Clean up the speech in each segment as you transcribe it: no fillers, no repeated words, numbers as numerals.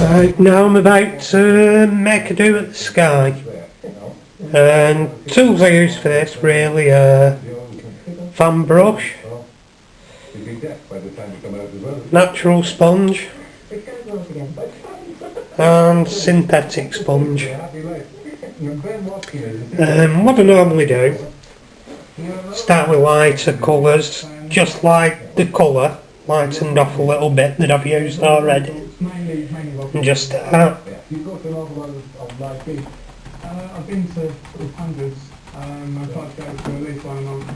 So now I'm about to make a do at the sky, and tools I use for this really are fan brush, natural sponge and synthetic sponge. What I normally do, start with lighter colours, just like the colour, lightened off a little bit that I've used already, and just start. I've been to hundreds. I've tried to go to at least 1 a month.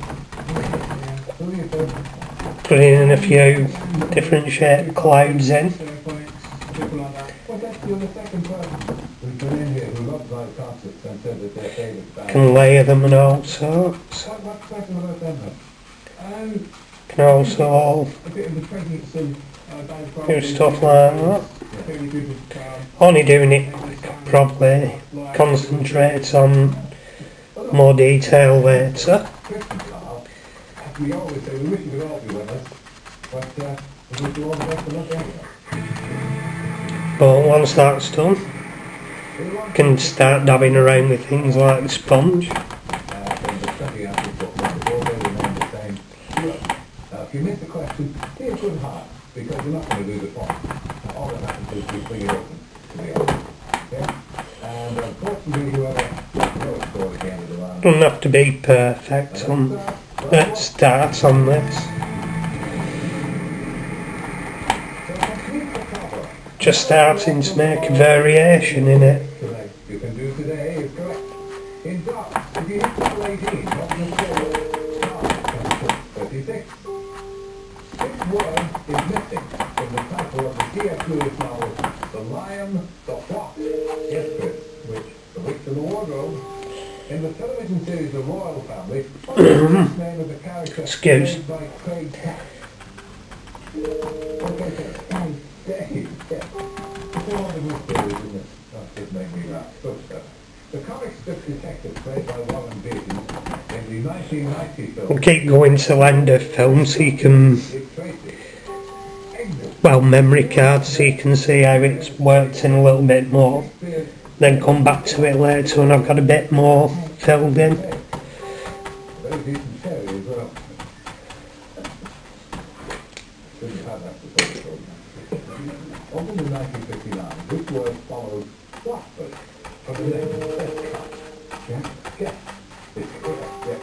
Putting in a few different shaped clouds in. Can layer them and all sorts. Can also do stuff like that. Only doing it probably concentrates on more detail later. But once that's done, you can start dabbing around with things like the sponge. If you miss the question, be a good heart, because you're not going to do the point. All that happens is you bring it open to the other. Okay? And unfortunately, whoever score again is around. Doesn't have to be perfect at start on this. Just starting to make a variation in it. You can do today is correct. In dark, if you hit level 18, what can you say? 36. This word is missing from the title of the T.4 novel, The Lion, the Fox, yes, Chris, which The Witch in the Wardrobe. In the television series The Royal Family, what is the name of the character played by Craig Cat? Okay, sir. Dave, yes. It's all the good stories, isn't it? That just made me laugh. Good stuff. The comic strip detective played by Warren Beatty in the 1990 film. We'll keep going till end of film so you can, well, memory card so you can see how it's worked in a little bit more. Then come back to it later when I've got a bit more filled in. Very decent cherry as well. Didn't have that before. Opened in 1959, which word followed Watford from the name of Westcott? Yeah? Yeah. It's correct, yeah.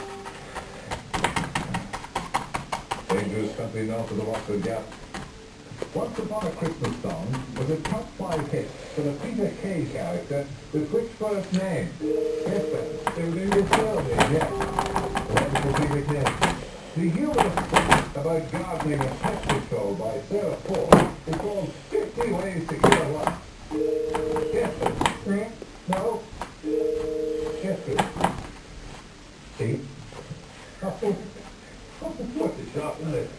Dangerous country north of the Watford Gap. Once Upon a Christmas Song was a top 5 hit for the Peter Kay character with which first name? Yes, sir. It was in your surname, yes. Wonderful Peter Kay. The humorous book about gardening and pest control by Sarah Ford is called 50 Ways to Kill One. Yes, sir. No? Yes, sir. See? What's the foot is sharp, isn't it?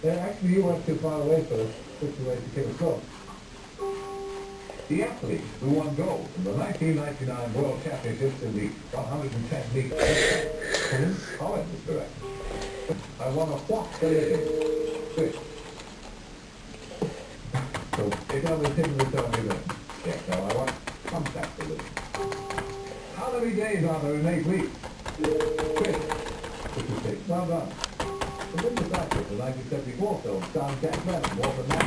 Actually, you went too far away for 50 Ways to Kill a Frog. The athlete who won gold in the 1999 World Championships in the 110 meter Holland is correct. I want a what for living. Good. So, it's on the tip of the tongue, isn't it? Yes, now I want contact for living. How many days are there in 8 weeks? 56. Well done. The biggest actor of the 1974 film, starring Jack Lemmon, was a man.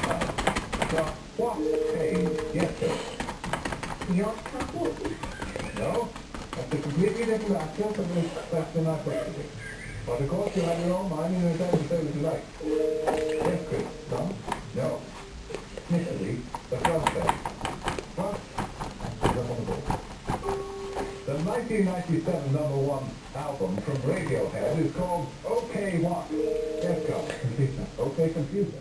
So, what page? Yes, sir. Your couple? No. That's a completely different actor from the question I put to you. But of course you have your own mind and you're entitled to say what you like. Yes, Chris. No? No. Initially, the first thing. What? The 1997 #1 album from Radiohead is called OK What? Yes, go. OK Computer.